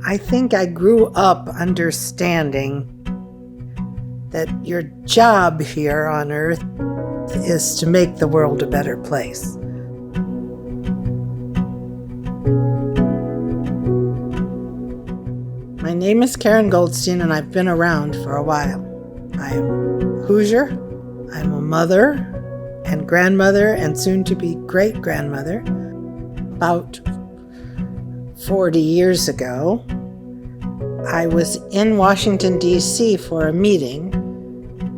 I think I grew up understanding that your job here on earth is to make the world a better place. My name is Karen Goldstein, and I've been around for a while. I'm Hoosier. I'm a mother and grandmother and soon-to-be great-grandmother. About 40 years ago, I was in Washington, D.C. for a meeting,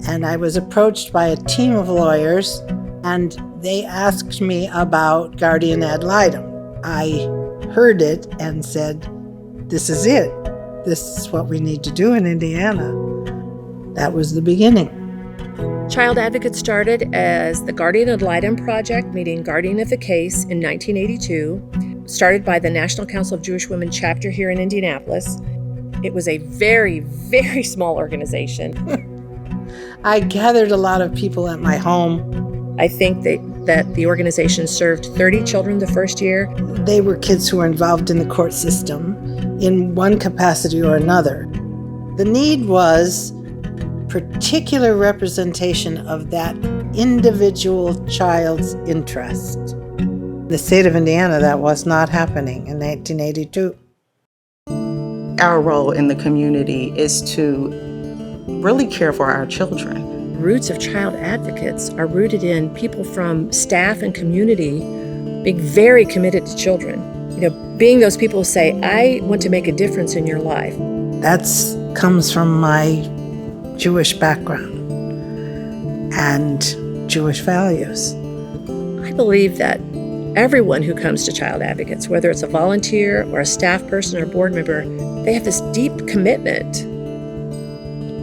and I was approached by a team of lawyers, and they asked me about guardian ad litem. I heard it and said, this is it. This is what we need to do in Indiana. That was the beginning. Child Advocates started as the Guardian Ad Litem Project, meaning Guardian of the Case, in 1982, started by the National Council of Jewish Women chapter here in Indianapolis. It was a very, very small organization. I gathered a lot of people at my home. I think that the organization served 30 children the first year. They were kids who were involved in the court system in one capacity or another. The need was particular representation of that individual child's interest. In the state of Indiana, that was not happening in 1982. Our role in the community is to really care for our children. Roots of child advocates are rooted in people from staff and community being very committed to children. Being those people who say, I want to make a difference in your life. That comes from my Jewish background and Jewish values. I believe that everyone who comes to Child Advocates, whether it's a volunteer or a staff person or board member, they have this deep commitment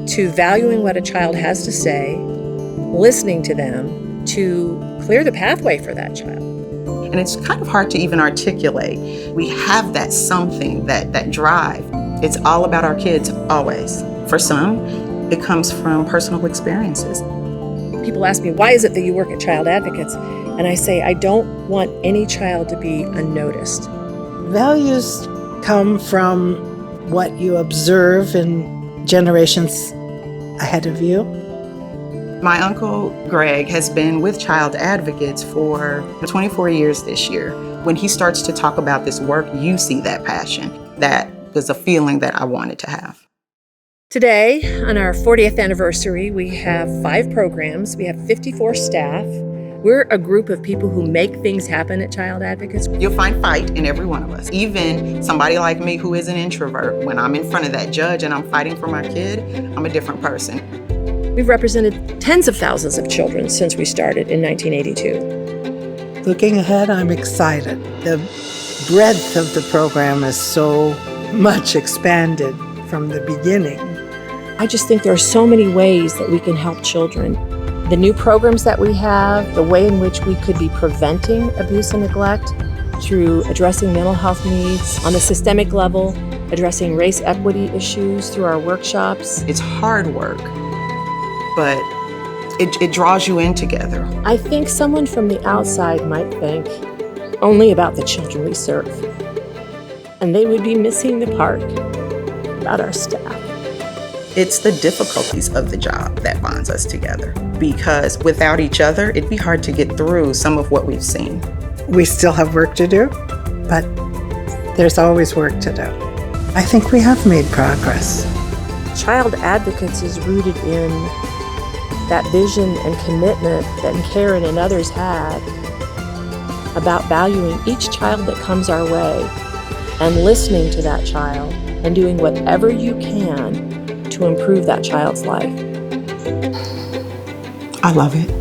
to valuing what a child has to say, listening to them, to clear the pathway for that child. And it's kind of hard to even articulate. We have that something, that drive. It's all about our kids, always. For some, it comes from personal experiences. People ask me, why is it that you work at Child Advocates? And I say, I don't want any child to be unnoticed. Values come from what you observe in generations ahead of you. My uncle Greg has been with Child Advocates for 24 years this year. When he starts to talk about this work, you see that passion. That was a feeling that I wanted to have. Today, on our 40th anniversary, we have 5 programs. We have 54 staff. We're a group of people who make things happen at Child Advocates. You'll find fight in every one of us. Even somebody like me who is an introvert, when I'm in front of that judge and I'm fighting for my kid, I'm a different person. We've represented tens of thousands of children since we started in 1982. Looking ahead, I'm excited. The breadth of the program is so much expanded from the beginning. I just think there are so many ways that we can help children. The new programs that we have, the way in which we could be preventing abuse and neglect through addressing mental health needs on a systemic level, addressing race equity issues through our workshops. It's hard work, but it draws you in together. I think someone from the outside might think only about the children we serve, and they would be missing the part about our staff. It's the difficulties of the job that bonds us together, because without each other, it'd be hard to get through some of what we've seen. We still have work to do, but there's always work to do. I think we have made progress. Child Advocates is rooted in that vision and commitment that Karen and others had about valuing each child that comes our way and listening to that child and doing whatever you can to improve that child's life. I love it.